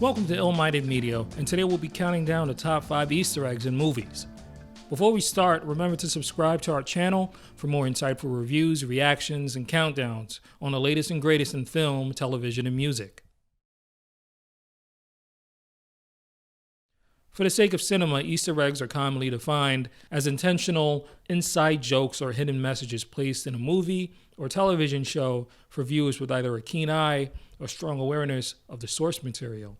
Welcome to Ill-Minded Media, and today we'll be counting down the top 5 Easter eggs in movies. Before we start, remember to subscribe to our channel for more insightful reviews, reactions, and countdowns on the latest and greatest in film, television, and music. For the sake of cinema, Easter eggs are commonly defined as intentional inside jokes or hidden messages placed in a movie or television show for viewers with either a keen eye or strong awareness of the source material.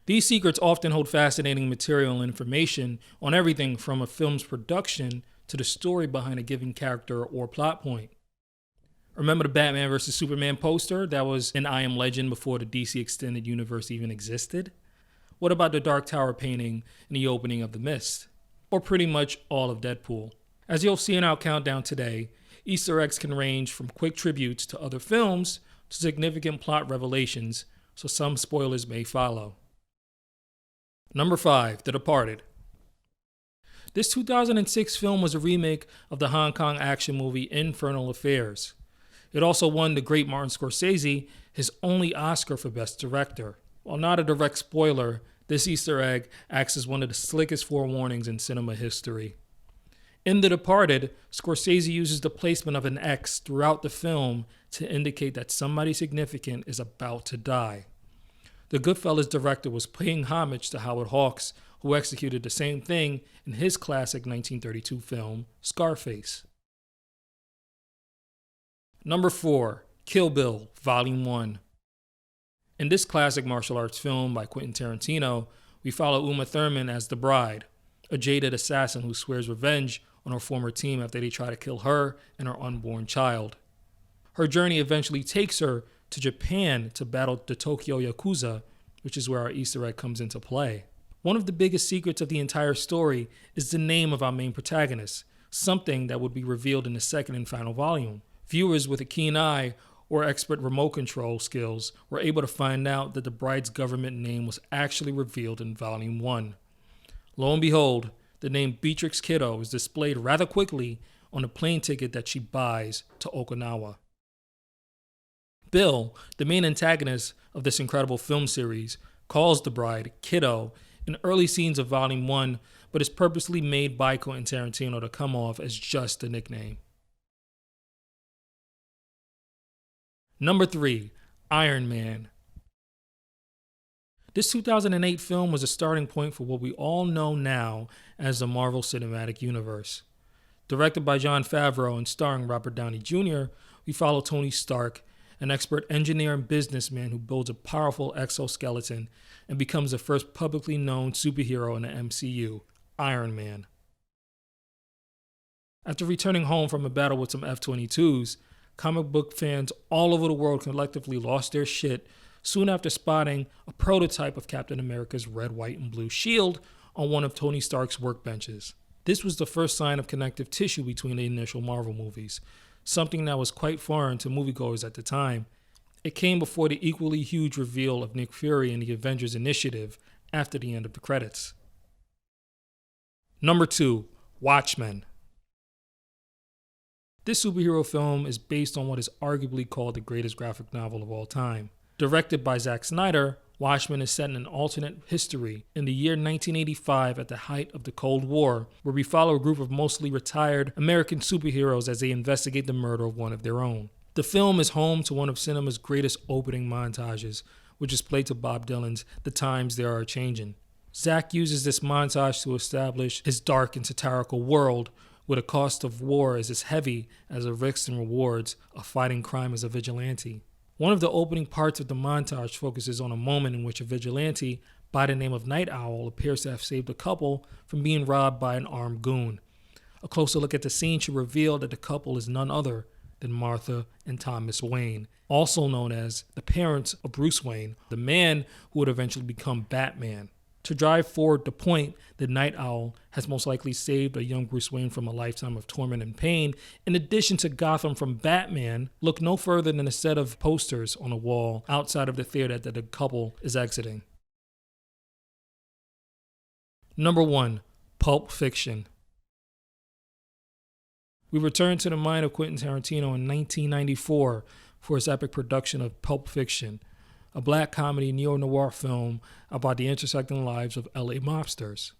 These secrets often hold fascinating material and information on everything from a film's production to the story behind a given character or plot point. Remember the Batman vs. Superman poster that was in I Am Legend before the DC Extended Universe even existed? What about the Dark Tower painting in the opening of The Mist? Or pretty much all of Deadpool? As you'll see in our countdown today, Easter eggs can range from quick tributes to other films to significant plot revelations, so some spoilers may follow. Number 5, The Departed. This 2006 film was a remake of the Hong Kong action movie Infernal Affairs. It also won the great Martin Scorsese his only Oscar for Best Director. While not a direct spoiler, this Easter egg acts as one of the slickest forewarnings in cinema history. In The Departed, Scorsese uses the placement of an X throughout the film to indicate that somebody significant is about to die. The Goodfellas director was paying homage to Howard Hawks, who executed the same thing in his classic 1932 film, Scarface. Number 4, Kill Bill, Volume 1. In this classic martial arts film by Quentin Tarantino, we follow Uma Thurman as the bride, a jaded assassin who swears revenge on her former team after they try to kill her and her unborn child. Her journey eventually takes her to Japan to battle the Tokyo Yakuza, which is where our Easter egg comes into play. One of the biggest secrets of the entire story is the name of our main protagonist, something that would be revealed in the second and final volume. Viewers with a keen eye or expert remote control skills were able to find out that the bride's government name was actually revealed in Volume 1. Lo and behold, the name Beatrix Kiddo is displayed rather quickly on the plane ticket that she buys to Okinawa. Bill, the main antagonist of this incredible film series, calls the bride Kiddo in early scenes of Volume 1, but is purposely made by Quentin Tarantino to come off as just a nickname. Number 3, Iron Man. This 2008 film was a starting point for what we all know now as the Marvel Cinematic Universe. Directed by Jon Favreau and starring Robert Downey Jr., we follow Tony Stark, an expert engineer and businessman who builds a powerful exoskeleton and becomes the first publicly known superhero in the MCU, Iron Man. After returning home from a battle with some F-22s, comic book fans all over the world collectively lost their shit soon after spotting a prototype of Captain America's red, white, and blue shield on one of Tony Stark's workbenches. This was the first sign of connective tissue between the initial Marvel movies, something that was quite foreign to moviegoers at the time. It came before the equally huge reveal of Nick Fury in the Avengers Initiative after the end of the credits. Number 2, Watchmen. This superhero film is based on what is arguably called the greatest graphic novel of all time. Directed by Zack Snyder, Watchmen is set in an alternate history in the year 1985 at the height of the Cold War, where we follow a group of mostly retired American superheroes as they investigate the murder of one of their own. The film is home to one of cinema's greatest opening montages, which is played to Bob Dylan's The Times They Are Changin'. Zack uses this montage to establish his dark and satirical world, where the cost of war is as heavy as the risks and rewards of fighting crime as a vigilante. One of the opening parts of the montage focuses on a moment in which a vigilante by the name of Night Owl appears to have saved a couple from being robbed by an armed goon. A closer look at the scene should reveal that the couple is none other than Martha and Thomas Wayne, also known as the parents of Bruce Wayne, the man who would eventually become Batman. To drive forward the point that Night Owl has most likely saved a young Bruce Wayne from a lifetime of torment and pain, in addition to Gotham from Batman, look no further than a set of posters on a wall outside of the theater that the couple is exiting. Number 1, Pulp Fiction. We return to the mind of Quentin Tarantino in 1994 for his epic production of Pulp Fiction, a black comedy neo-noir film about the intersecting lives of LA mobsters.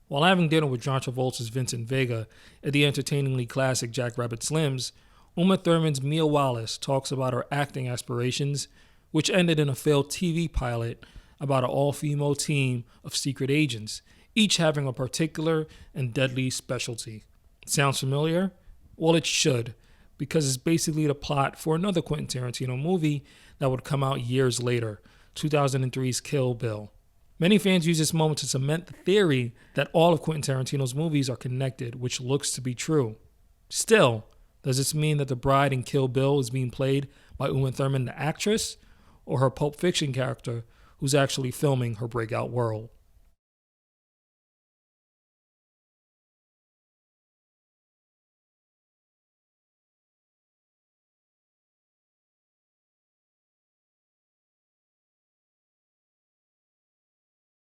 While having dinner with John Travolta's Vincent Vega at the entertainingly classic Jackrabbit Slims, Uma Thurman's Mia Wallace talks about her acting aspirations, which ended in a failed TV pilot about an all-female team of secret agents, each having a particular and deadly specialty. Sounds familiar? Well, it should, because it's basically the plot for another Quentin Tarantino movie that would come out years later, 2003's Kill Bill. Many fans use this moment to cement the theory that all of Quentin Tarantino's movies are connected, which looks to be true. Still, does this mean that the bride in Kill Bill is being played by Uma Thurman, the actress, or her Pulp Fiction character who's actually filming her breakout role?